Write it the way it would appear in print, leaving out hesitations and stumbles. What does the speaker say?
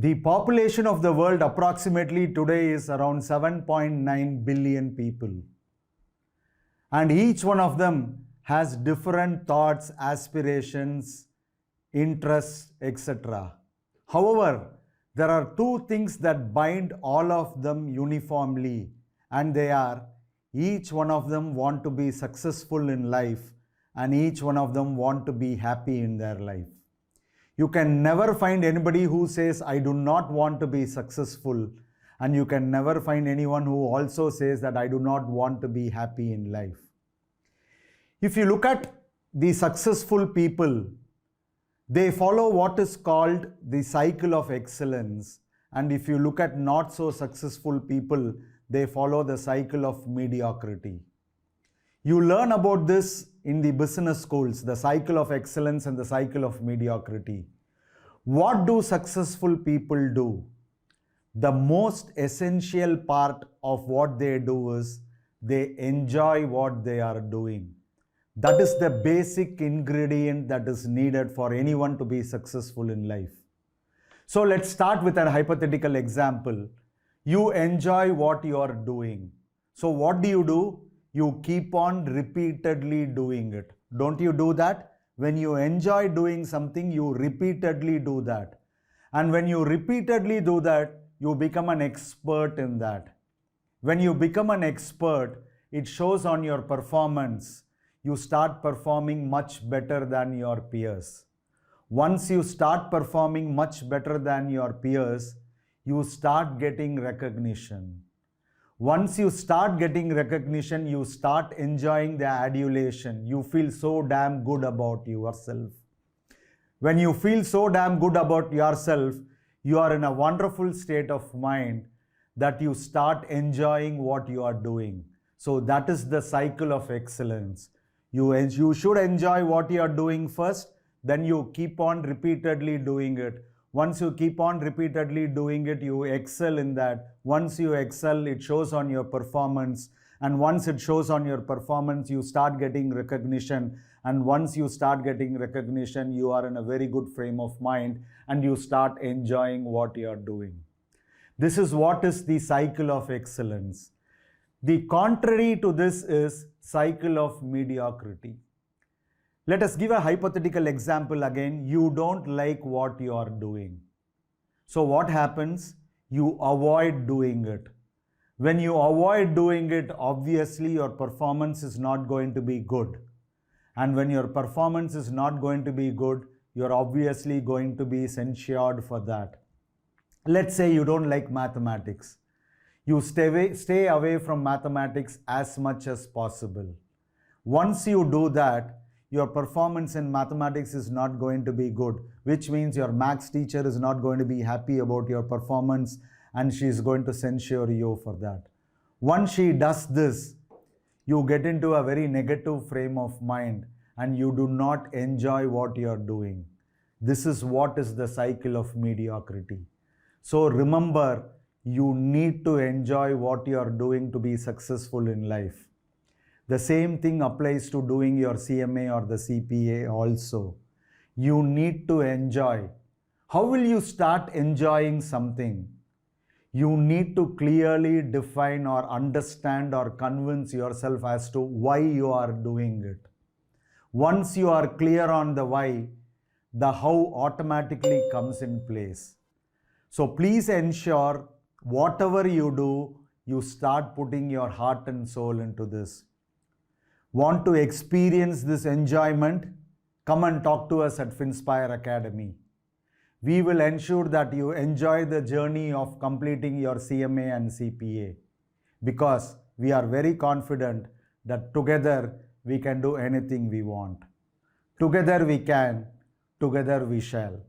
The population of the world approximately today is around 7.9 billion people. And each one of them has different thoughts, aspirations, interests, etc. However, there are two things that bind all of them uniformly, and they are each one of them want to be successful in life and each one of them want to be happy in their life. You can never find anybody who says, I do not want to be successful, and you can never find anyone who also says that I do not want to be happy in life. If you look at the successful people, they follow what is called the cycle of excellence. And if you look at not so successful people, they follow the cycle of mediocrity. You learn about this in the business schools, the cycle of excellence and the cycle of mediocrity. What do successful people do? The most essential part of what they do is they enjoy what they are doing. That is the basic ingredient that is needed for anyone to be successful in life. So let's start with a hypothetical example. You enjoy what you are doing. So what do? You keep on repeatedly doing it. Don't you do that? When you enjoy doing something, you repeatedly do that. And when you repeatedly do that, you become an expert in that. When you become an expert, it shows on your performance. You start performing much better than your peers. Once you start performing much better than your peers, you start getting recognition. Once you start getting recognition, you start enjoying the adulation. You feel so damn good about yourself. When you feel so damn good about yourself, you are in a wonderful state of mind that you start enjoying what you are doing. So that is the cycle of excellence. You should enjoy what you are doing first, then you keep on repeatedly doing it. Once you keep on repeatedly doing it, you excel in that. Once you excel, it shows on your performance. And once it shows on your performance, you start getting recognition. And once you start getting recognition, you are in a very good frame of mind and you start enjoying what you are doing. This is what is the cycle of excellence. The contrary to this is cycle of mediocrity. Let us give a hypothetical example again. You don't like what you are doing. So what happens? You avoid doing it. When you avoid doing it, obviously your performance is not going to be good. And when your performance is not going to be good, you're obviously going to be censured for that. Let's say you don't like mathematics. You stay away from mathematics as much as possible. Once you do that, your performance in mathematics is not going to be good, which means your maths teacher is not going to be happy about your performance and she is going to censure you for that. Once she does this, you get into a very negative frame of mind and you do not enjoy what you are doing. This is what is the cycle of mediocrity. So remember, you need to enjoy what you are doing to be successful in life. The same thing applies to doing your CMA or the CPA also. You need to enjoy. How will you start enjoying something? You need to clearly define or understand or convince yourself as to why you are doing it. Once you are clear on the why, the how automatically comes in place. So please ensure whatever you do, you start putting your heart and soul into this. Want to experience this enjoyment? Come and talk to us at Finspire Academy. We will ensure that you enjoy the journey of completing your CMA and CPA because we are very confident that together we can do anything we want. Together we can, together we shall.